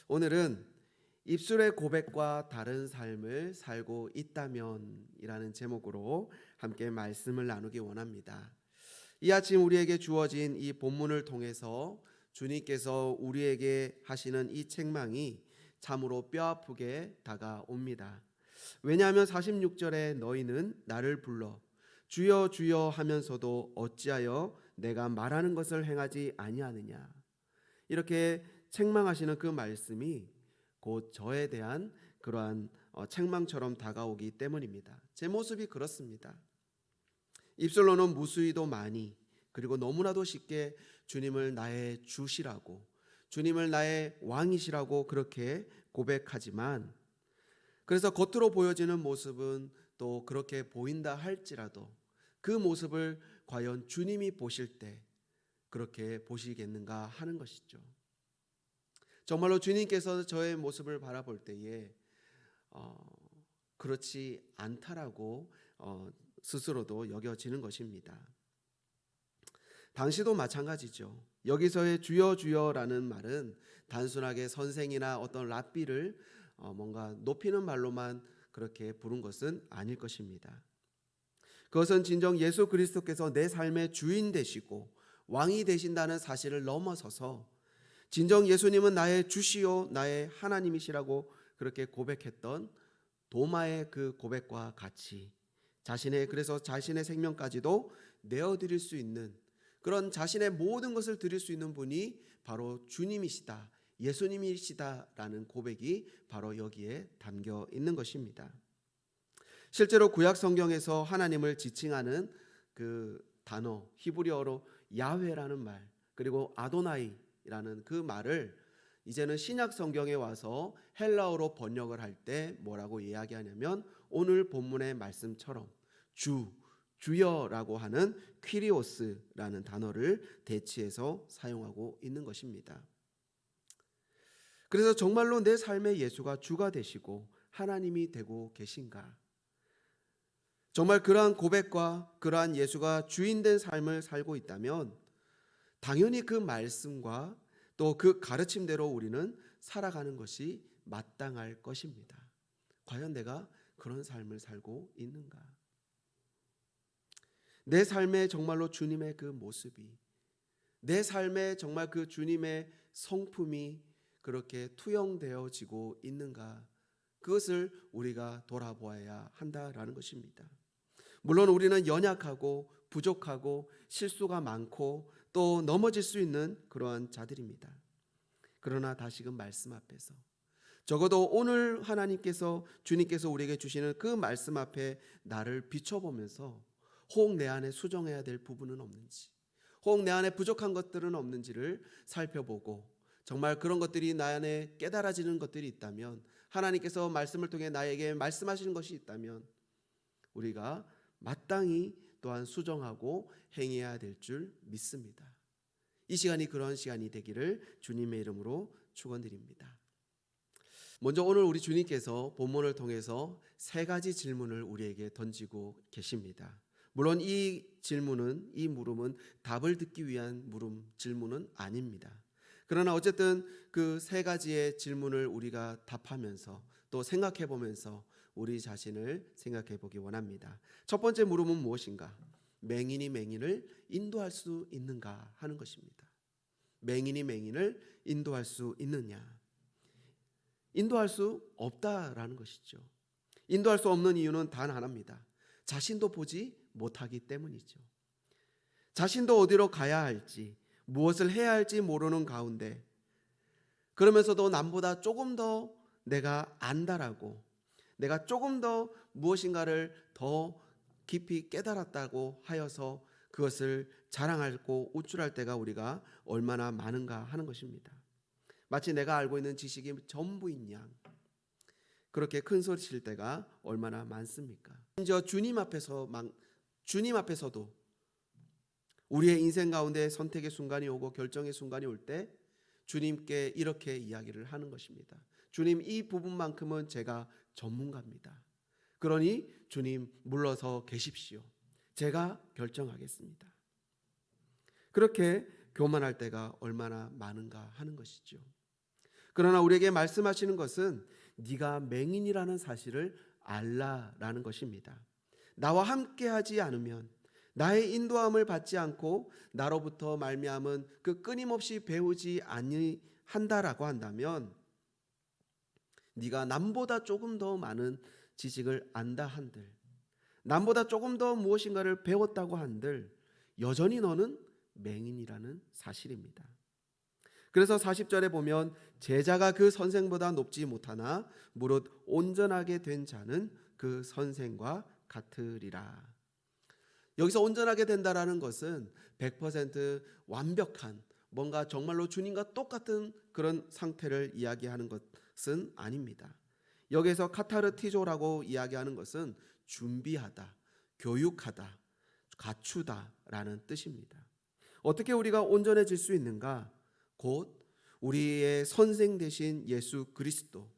오늘은 입술의 고백과 다른 삶을 살고 있다면이라는 제목으로 함께 말씀을 나누기 원합니다. 이 아침 우리에게 주어진 이 본문을 통해서 주님께서 우리에게 하시는 이 책망이 참으로 뼈아프게 다가옵니다. 왜냐하면 46절에 너희는 나를 불러 주여 주여 하면서도 어찌하여 내가 말하는 것을 행하지 아니하느냐, 이렇게 책망하시는 그 말씀이 곧 저에 대한 그러한 책망처럼 다가오기 때문입니다. 제 모습이 그렇습니다. 입술로는 무수히도 많이, 그리고 너무나도 쉽게 주님을 나의 주시라고, 주님을 나의 왕이시라고 그렇게 고백하지만, 그래서 겉으로 보여지는 모습은 또 그렇게 보인다 할지라도 그 모습을 과연 주님이 보실 때 그렇게 보시겠는가 하는 것이죠. 정말로 주님께서 저의 모습을 바라볼 때에 그렇지 않다라고 스스로도 여겨지는 것입니다. 당시도 마찬가지죠. 여기서의 주여 주여라는 말은 단순하게 선생이나 어떤 랍비를 뭔가 높이는 말로만 그렇게 부른 것은 아닐 것입니다. 그것은 진정 예수 그리스도께서 내 삶의 주인 되시고 왕이 되신다는 사실을 넘어서서 진정 예수님은 나의 주시요 나의 하나님이시라고 그렇게 고백했던 도마의 그 고백과 같이 그래서 자신의 생명까지도 내어드릴 수 있는, 그런 자신의 모든 것을 드릴 수 있는 분이 바로 주님이시다, 예수님이시다라는 고백이 바로 여기에 담겨 있는 것입니다. 실제로 구약 성경에서 하나님을 지칭하는 그 단어, 히브리어로 야훼라는 말, 그리고 아도나이라는 그 말을 이제는 신약 성경에 와서 헬라어로 번역을 할 때 뭐라고 이야기하냐면 오늘 본문의 말씀처럼 주여라고 하는 퀴리오스라는 단어를 대치해서 사용하고 있는 것입니다. 그래서 정말로 내 삶의 예수가 주가 되시고 하나님이 되고 계신가? 정말 그러한 고백과 그러한 예수가 주인된 삶을 살고 있다면 당연히 그 말씀과 또 그 가르침대로 우리는 살아가는 것이 마땅할 것입니다. 과연 내가 그런 삶을 살고 있는가? 내 삶에 정말로 주님의 그 모습이, 내 삶에 정말 그 주님의 성품이 그렇게 투영되어지고 있는가? 그것을 우리가 돌아보아야 한다라는 것입니다. 물론 우리는 연약하고 부족하고 실수가 많고 또 넘어질 수 있는 그러한 자들입니다. 그러나 다시금 말씀 앞에서, 적어도 오늘 주님께서 우리에게 주시는 그 말씀 앞에 나를 비춰보면서 혹 내 안에 수정해야 될 부분은 없는지, 혹 내 안에 부족한 것들은 없는지를 살펴보고, 정말 그런 것들이 나 안에 깨달아지는 것들이 있다면, 하나님께서 말씀을 통해 나에게 말씀하시는 것이 있다면 우리가 마땅히 또한 수정하고 행해야 될 줄 믿습니다. 이 시간이 그런 시간이 되기를 주님의 이름으로 축원드립니다. 먼저 오늘 우리 주님께서 본문을 통해서 세 가지 질문을 우리에게 던지고 계십니다. 물론 이 물음은 답을 듣기 위한 질문은 아닙니다. 그러나 어쨌든 그 세 가지의 질문을 우리가 답하면서 또 생각해 보면서 우리 자신을 생각해 보기 원합니다. 첫 번째 물음은 무엇인가? 맹인이 맹인을 인도할 수 있는가 하는 것입니다. 맹인이 맹인을 인도할 수 있느냐? 인도할 수 없다라는 것이죠. 인도할 수 없는 이유는 단 하나입니다. 자신도 보지 못하기 때문이죠. 자신도 어디로 가야 할지, 무엇을 해야 할지 모르는 가운데, 그러면서도 남보다 조금 더 내가 안다라고, 내가 조금 더 무엇인가를 더 깊이 깨달았다고 하여서 그것을 자랑하고 우쭐할 때가 우리가 얼마나 많은가 하는 것입니다. 마치 내가 알고 있는 지식이 전부인 양, 그렇게 큰 소리 칠 때가 얼마나 많습니까? 심지어 주님 앞에서도 우리의 인생 가운데 선택의 순간이 오고 결정의 순간이 올 때 주님께 이렇게 이야기를 하는 것입니다. 주님, 이 부분만큼은 제가 전문가입니다. 그러니 주님 물러서 계십시오. 제가 결정하겠습니다. 그렇게 교만할 때가 얼마나 많은가 하는 것이죠. 그러나 우리에게 말씀하시는 것은 네가 맹인이라는 사실을 알라라는 것입니다. 나와 함께하지 않으면, 나의 인도함을 받지 않고 나로부터 말미암은 그 끊임없이 배우지 아니한다라고 한다면, 네가 남보다 조금 더 많은 지식을 안다 한들, 남보다 조금 더 무엇인가를 배웠다고 한들 여전히 너는 맹인이라는 사실입니다. 그래서 40절에 보면 제자가 그 선생보다 높지 못하나 무릇 온전하게 된 자는 그 선생과 같으리라. 여기서 온전하게 된다라는 것은 100% 완벽한, 뭔가 정말로 주님과 똑같은 그런 상태를 이야기하는 것은 아닙니다. 여기서 카타르티조라고 이야기하는 것은 준비하다, 교육하다, 갖추다라는 뜻입니다. 어떻게 우리가 온전해질 수 있는가? 곧 우리의 선생 되신 예수 그리스도,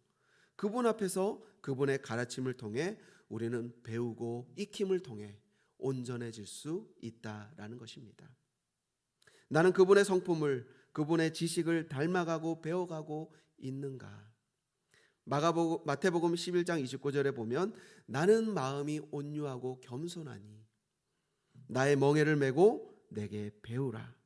그분 앞에서 그분의 가르침을 통해 우리는 배우고 익힘을 통해 온전해질 수 있다라는 것입니다. 나는 그분의 성품을, 그분의 지식을 닮아가고 배워가고 있는가? 마태복음 11장 29절에 보면 나는 마음이 온유하고 겸손하니 나의 멍에를 메고 내게 배우라.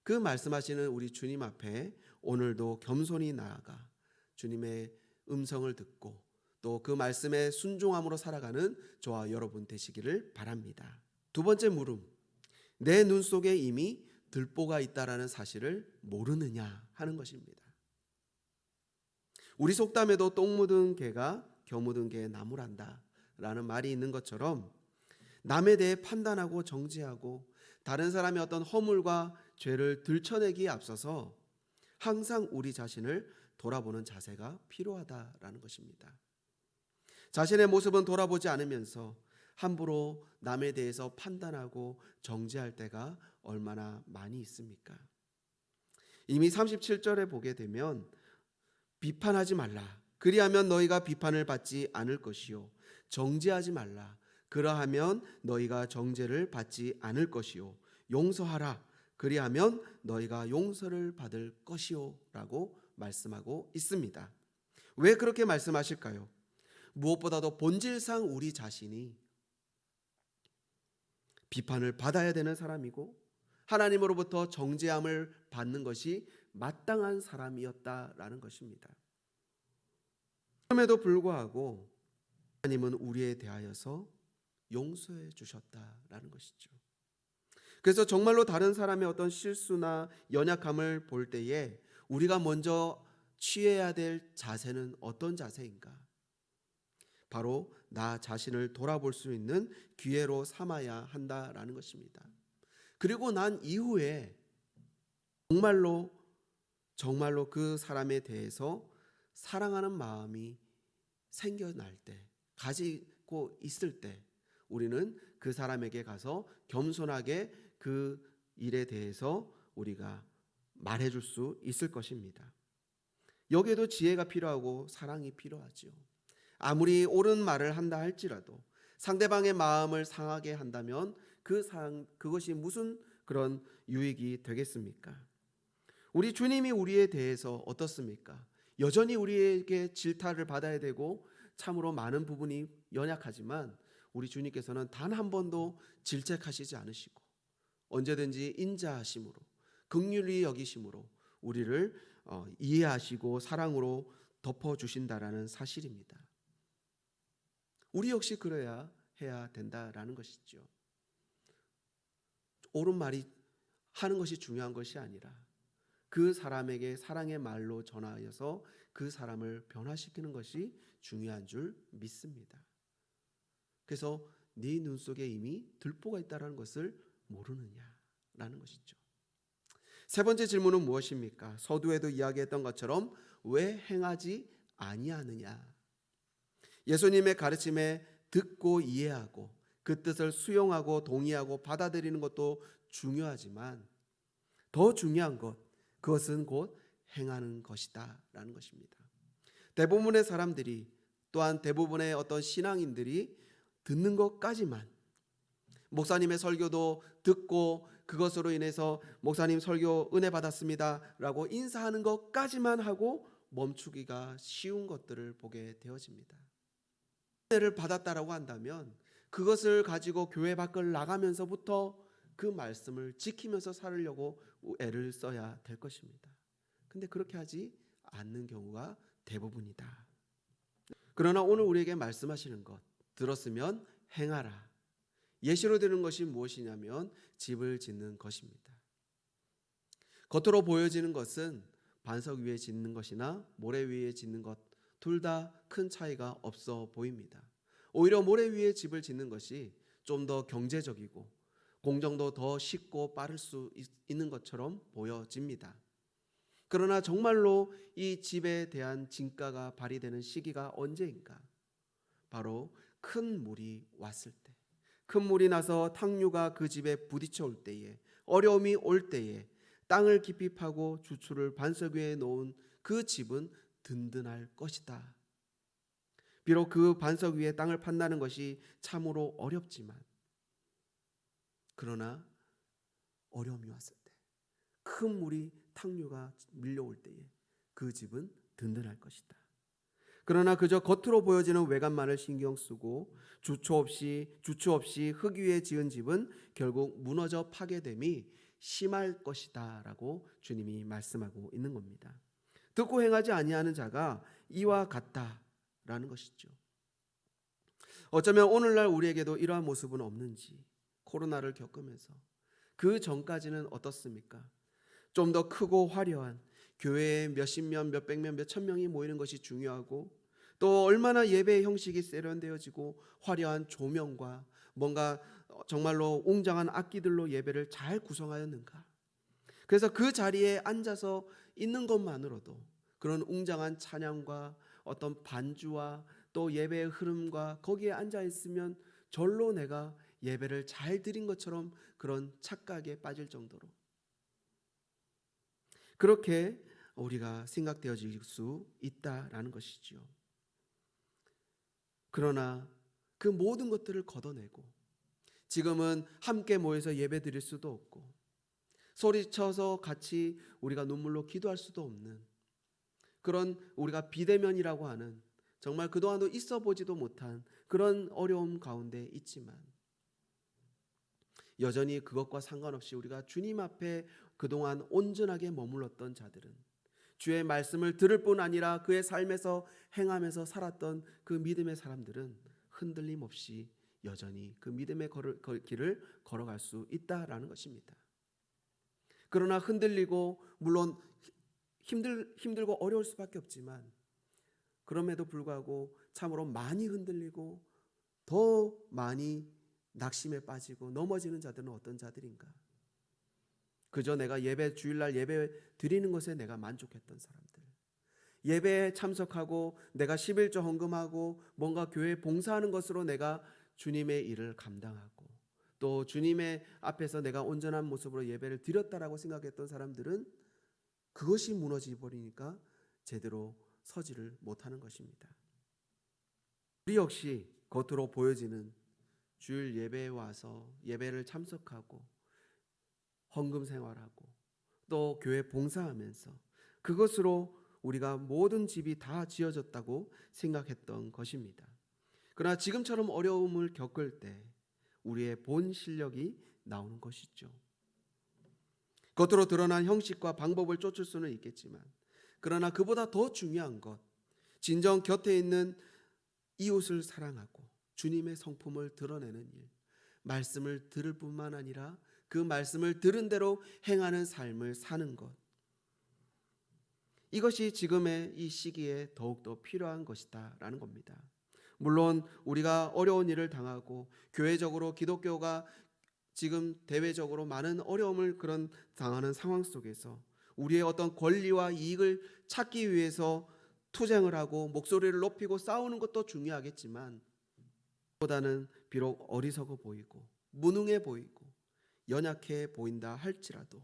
그 말씀하시는 우리 주님 앞에 오늘도 겸손히 나아가 주님의 음성을 듣고 또 그 말씀에 순종함으로 살아가는 저와 여러분 되시기를 바랍니다. 두 번째 물음, 내 눈 속에 이미 들보가 있다라는 사실을 모르느냐 하는 것입니다. 우리 속담에도 똥 묻은 개가 겨 묻은 개에 나무란다 라는 말이 있는 것처럼, 남에 대해 판단하고 정죄하고 다른 사람의 어떤 허물과 죄를 들춰내기에 앞서서 항상 우리 자신을 돌아보는 자세가 필요하다라는 것입니다. 자신의 모습은 돌아보지 않으면서 함부로 남에 대해서 판단하고 정죄할 때가 얼마나 많이 있습니까? 이미 37절에 보게 되면 비판하지 말라. 그리하면 너희가 비판을 받지 않을 것이요. 정죄하지 말라. 그러하면 너희가 정죄를 받지 않을 것이요. 용서하라. 그리하면 너희가 용서를 받을 것이요 라고 말씀하고 있습니다. 왜 그렇게 말씀하실까요? 무엇보다도 본질상 우리 자신이 비판을 받아야 되는 사람이고 하나님으로부터 정죄함을 받는 것이 마땅한 사람이었다라는 것입니다. 그럼에도 불구하고 하나님은 우리에 대하여서 용서해 주셨다라는 것이죠. 그래서 정말로 다른 사람의 어떤 실수나 연약함을 볼 때에 우리가 먼저 취해야 될 자세는 어떤 자세인가? 바로 나 자신을 돌아볼 수 있는 기회로 삼아야 한다라는 것입니다. 그리고 난 이후에 정말로 그 사람에 대해서 사랑하는 마음이 생겨날 때, 가지고 있을 때 우리는 그 사람에게 가서 겸손하게 그 일에 대해서 우리가 말해줄 수 있을 것입니다. 여기에도 지혜가 필요하고 사랑이 필요하죠. 아무리 옳은 말을 한다 할지라도 상대방의 마음을 상하게 한다면 그것이 무슨 그런 유익이 되겠습니까? 우리 주님이 우리에 대해서 어떻습니까? 여전히 우리에게 질타를 받아야 되고 참으로 많은 부분이 연약하지만 우리 주님께서는 단 한 번도 질책하시지 않으시고 언제든지 인자하심으로 긍휼히 여기심으로 우리를 이해하시고 사랑으로 덮어주신다라는 사실입니다. 우리 역시 그래야 해야 된다라는 것이죠. 옳은 말이 하는 것이 중요한 것이 아니라 그 사람에게 사랑의 말로 전하여서 그 사람을 변화시키는 것이 중요한 줄 믿습니다. 그래서 네 눈 속에 이미 들보가 있다는 것을 모르느냐라는 것이죠. 세 번째 질문은 무엇입니까? 서두에도 이야기했던 것처럼 왜 행하지 아니하느냐? 예수님의 가르침에 듣고 이해하고 그 뜻을 수용하고 동의하고 받아들이는 것도 중요하지만 더 중요한 것, 그것은 곧 행하는 것이다 라는 것입니다. 대부분의 사람들이, 또한 대부분의 어떤 신앙인들이 듣는 것까지만, 목사님의 설교도 듣고 그것으로 인해서 목사님 설교 은혜 받았습니다 라고 인사하는 것까지만 하고 멈추기가 쉬운 것들을 보게 되어집니다. 은혜를 받았다라고 한다면 그것을 가지고 교회 밖을 나가면서부터 그 말씀을 지키면서 살으려고 애를 써야 될 것입니다. 근데 그렇게 하지 않는 경우가 대부분이다. 그러나 오늘 우리에게 말씀하시는 것 들었으면 행하라. 예시로 드는 것이 무엇이냐면 집을 짓는 것입니다. 겉으로 보여지는 것은 반석 위에 짓는 것이나 모래 위에 짓는 것 둘 다 큰 차이가 없어 보입니다. 오히려 모래 위에 집을 짓는 것이 좀 더 경제적이고 공정도 더 쉽고 빠를 수 있는 것처럼 보여집니다. 그러나 정말로 이 집에 대한 진가가 발휘되는 시기가 언제인가? 바로 큰 물이 왔을 때, 큰 물이 나서 탕류가 그 집에 부딪혀 올 때에, 어려움이 올 때에 땅을 깊이 파고 주추를 반석 위에 놓은 그 집은 든든할 것이다. 비록 그 반석 위에 땅을 판다는 것이 참으로 어렵지만, 그러나 어려움이 왔을 때, 큰 물이 탕류가 밀려올 때에 그 집은 든든할 것이다. 그러나 그저 겉으로 보여지는 외관만을 신경 쓰고 주추 없이 흙 위에 지은 집은 결국 무너져 파괴됨이 심할 것이다 라고 주님이 말씀하고 있는 겁니다. 듣고 행하지 아니하는 자가 이와 같다라는 것이죠. 어쩌면 오늘날 우리에게도 이러한 모습은 없는지, 코로나를 겪으면서 그 전까지는 어떻습니까? 좀 더 크고 화려한 교회에 몇십 명, 몇백 명, 몇천 명이 모이는 것이 중요하고, 또 얼마나 예배의 형식이 세련되어지고 화려한 조명과 뭔가 정말로 웅장한 악기들로 예배를 잘 구성하였는가. 그래서 그 자리에 앉아서 있는 것만으로도 그런 웅장한 찬양과 어떤 반주와 또 예배의 흐름과 거기에 앉아 있으면 절로 내가 예배를 잘 드린 것처럼 그런 착각에 빠질 정도로 그렇게 우리가 생각되어질 수 있다라는 것이지요. 그러나 그 모든 것들을 걷어내고 지금은 함께 모여서 예배 드릴 수도 없고 소리쳐서 같이 우리가 눈물로 기도할 수도 없는 그런 우리가 비대면이라고 하는 정말 그동안도 있어 보지도 못한 그런 어려움 가운데 있지만 여전히 그것과 상관없이 우리가 주님 앞에 그동안 온전하게 머물렀던 자들은 주의 말씀을 들을 뿐 아니라 그의 삶에서 행하면서 살았던 그 믿음의 사람들은 흔들림 없이 여전히 그 믿음의 길을 걸어갈 수 있다라는 것입니다. 그러나 흔들리고 물론 힘들고 어려울 수밖에 없지만 그럼에도 불구하고 참으로 많이 흔들리고 더 많이 낙심에 빠지고 넘어지는 자들은 어떤 자들인가? 그저 내가 주일날 예배 드리는 것에 내가 만족했던 사람들, 예배에 참석하고 내가 11조 헌금하고 뭔가 교회에 봉사하는 것으로 내가 주님의 일을 감당하고 또 주님의 앞에서 내가 온전한 모습으로 예배를 드렸다라고 생각했던 사람들은 그것이 무너져 버리니까 제대로 서지를 못하는 것입니다. 우리 역시 겉으로 보여지는 주일 예배에 와서 예배를 참석하고 헌금 생활하고 또 교회 봉사하면서 그것으로 우리가 모든 집이 다 지어졌다고 생각했던 것입니다. 그러나 지금처럼 어려움을 겪을 때 우리의 본 실력이 나오는 것이죠. 겉으로 드러난 형식과 방법을 쫓을 수는 있겠지만 그러나 그보다 더 중요한 것, 진정 곁에 있는 이웃을 사랑하고 주님의 성품을 드러내는 일, 말씀을 들을 뿐만 아니라 그 말씀을 들은 대로 행하는 삶을 사는 것, 이것이 지금의 이 시기에 더욱더 필요한 것이다라는 겁니다. 물론 우리가 어려운 일을 당하고 교회적으로 기독교가 지금 대외적으로 많은 어려움을 그런 당하는 상황 속에서 우리의 어떤 권리와 이익을 찾기 위해서 투쟁을 하고 목소리를 높이고 싸우는 것도 중요하겠지만 보다는 비록 어리석어 보이고 무능해 보이고 연약해 보인다 할지라도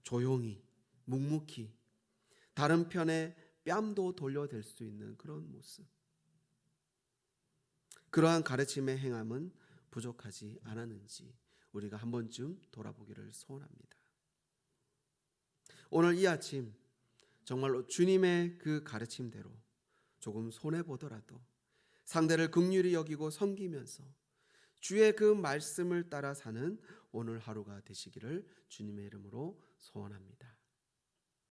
조용히 묵묵히 다른 편에 뺨도 돌려댈 수 있는 그런 모습, 그러한 가르침의 행함은 부족하지 않았는지 우리가 한 번쯤 돌아보기를 소원합니다. 오늘 이 아침 정말로 주님의 그 가르침대로 조금 손해 보더라도 상대를 긍휼히 여기고 섬기면서 주의 그 말씀을 따라 사는 오늘 하루가 되시기를 주님의 이름으로 소원합니다.